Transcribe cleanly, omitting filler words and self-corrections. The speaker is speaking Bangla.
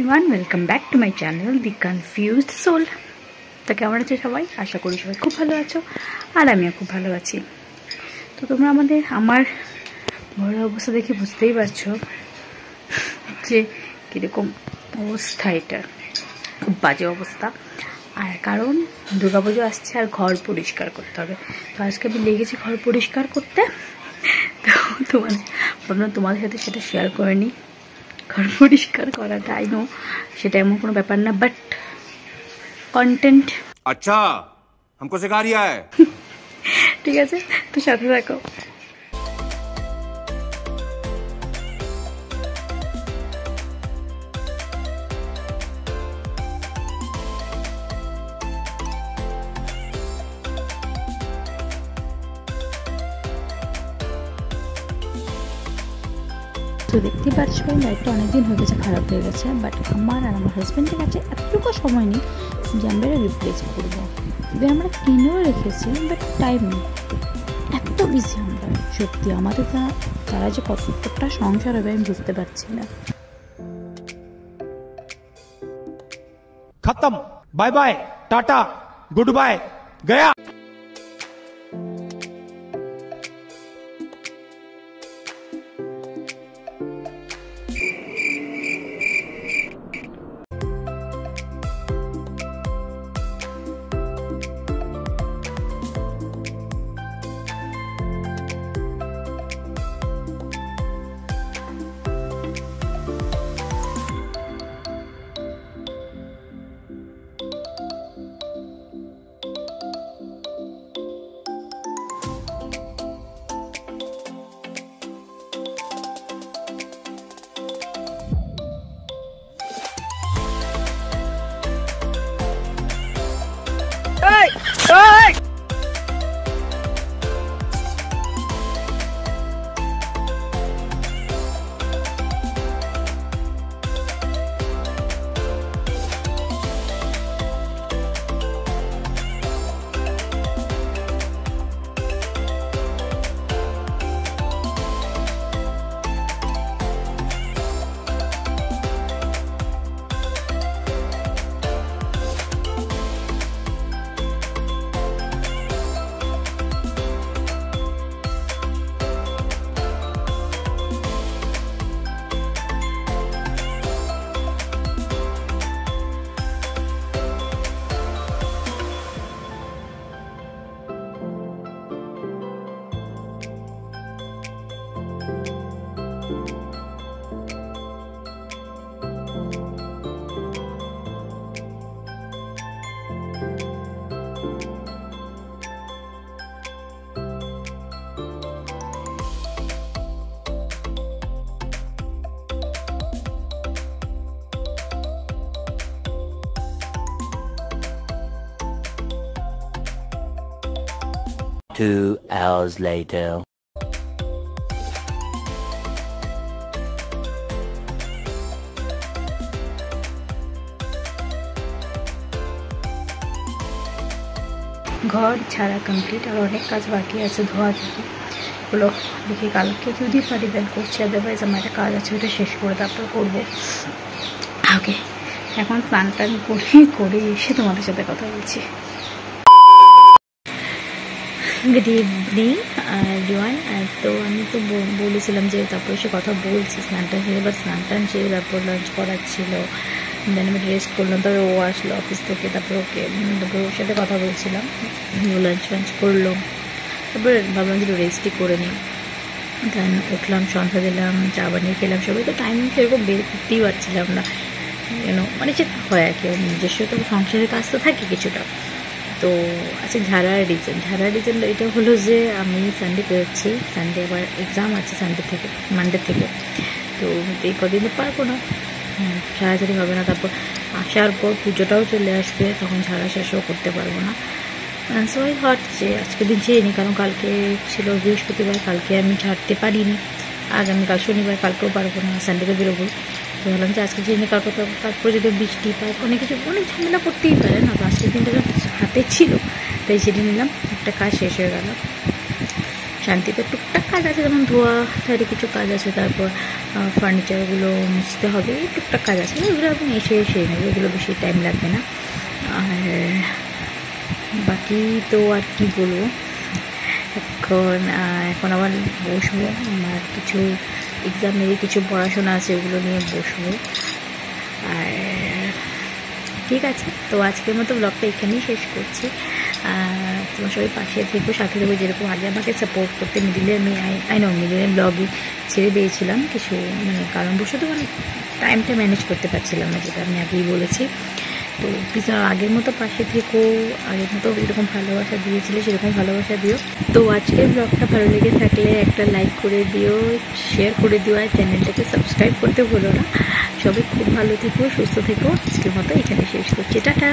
Everyone, welcome back to my channel the confused soul. তো কেমন আছো সবাই? আশা করি সবাই খুব ভালো আছো, আর আমিও খুব ভালো আছি। তো তোমরা আমার ঘরের অবস্থা দেখে বুঝতেই পারছো যে কীরকম অবস্থা। এটা খুব বাজে অবস্থা, আর কারণ দুর্গাপুজো আসছে আর ঘর পরিষ্কার করতে হবে। তো আজকে আমি লেগেছি ঘর পরিষ্কার করতে। তো ভাবলাম তোমাদের সাথে সেটা শেয়ার করে নিই। ঘর পরিষ্কার করাটা আই নো সেটা এমন কোনো ব্যাপার না, বাট কন্টেন্ট আচ্ছা हमको सिखा रिया है। ঠিক আছে, তো সাথে থাকো। তো দেখতেই পাচ্ছ লাইটটা অনেকদিন হয়ে গেছে, খারাপ হয়ে গেছে, বাট আমার আর আমার হাজব্যান্ডের কাছে এতটুকু সময় নেই যে আমরা রিপ্লেস করবো। এবার আমরা কিনেও রেখেছি, বাট টাইম নেই, এত বিজি আমরা। সত্যি আমাদের তারা যে কতটা সংসার হবে আমি বুঝতে পারছি না। खत्म, बाय बाय, टाटा, गुड बाय, गया। Two hours later. ঘর ছাড়া কমপ্লিট, আর অনেক কাজ বাকি আছে, ধোয়া ধুবি ওগুলো দেখি কালকে যদি পারি দেন করছি, আদারওয়াইজ আমার একটা কাজ আছে ওটা শেষ করে তারপর করবো। ওকে, এখন স্নান টান করে এসে তোমাদের সাথে কথা বলছি। Good evening everyone. তো আমি তো বলেছিলাম যে তারপর এসে কথা বলছি, স্নান টান সেরে, এবার স্নান টান সেরে তারপর লাঞ্চ করার ছিল, দেন আমি রেস্ট করলাম। তারপরে ও আসলো অফিস থেকে, তারপর ওর সাথে কথা বলছিলাম, ও লাঞ্চ করলো, তারপরে ভাবলাম যে রেস্টই করে নিই। দেন উঠলাম, সন্ধ্যা দিলাম, চা বানিয়ে খেলাম সবাই। তো টাইম সেরকম বের করতেই পারছিলাম না, মানে যে হয় আর কি, নিজস্ব তো সংসারের কাজ তো থাকে কিছুটা। তো আচ্ছা, ঝাড়ার রিজন এটা হলো যে আমি সানডে পেয়েছি, সানডে আবার এক্সাম আছে মানডে থেকে। তো এই কদিনে পারবো না, ঝাড়াঝাড়ি হবে না। তারপর আসার পর পুজোটাও চলে আসবে, তখন ঝাড়া শেষও করতে পারবো না। সো আই থট যে আজকে দিন ঝেড়ে নিই, কারণ কালকে ছিল বৃহস্পতিবার, কালকে আমি ঝাড়তে পারিনি। আগামীকাল শনিবার, কালকেও পারবো না, সানডেতে বেরোবো। তো ভাবলাম যে আজকে ঝেড়ে নিই, তারপরে যদি বৃষ্টি পায় অনেক ঝামেলা করতেই পারে না। তো আজকের দিনটা হাতে ছিল, তাই ঝেড়ে নিলাম, একটা কাজ শেষ হয়ে গেল। শান্তিতে টুকটাক কাজ আছে, যেমন ধোয়া ধারে কিছু কাজ আছে, তারপর ফার্নিচারগুলো মুছতে হবে, টুকটাক কাজ আছে, এগুলো আপনি এসে নেবে, এগুলো বেশি টাইম লাগবে না। আর বাকি তো আর কি বলবো, এখন আবার বসবো, আমার কিছু এক্সামের কিছু পড়াশোনা আছে, ওগুলো নিয়ে বসবো। আর ঠিক আছে, তো আজকের মতো ব্লগটা এখানেই শেষ করছি। তোমার সবাই পাশে থেকো, সাথে থেকো, যেরকম আগে আমাকে সাপোর্ট করতে। মিডিলে আমি মিডিলে ব্লগই ছেড়ে দিয়েছিলাম কিছু কারণবশত, টাইমটা ম্যানেজ করতে পারছিলাম না, যেটা আমি আগেই বলেছি। তো আগের মতো পাশে থেকো, আগের মতো যেরকম ভালোবাসা দিয়েছিলে সেরকম ভালোবাসা দিও। তো আজকের ব্লগটা ভালো লেগে থাকলে একটা লাইক করে দিও, শেয়ার করে দিও, আর চ্যানেলটাকে সাবস্ক্রাইব করতে ভুলো না। সবাই খুব ভালো থেকো, সুস্থ থেকো। আজকের মতো এখানে শেষ করছি, টাটা।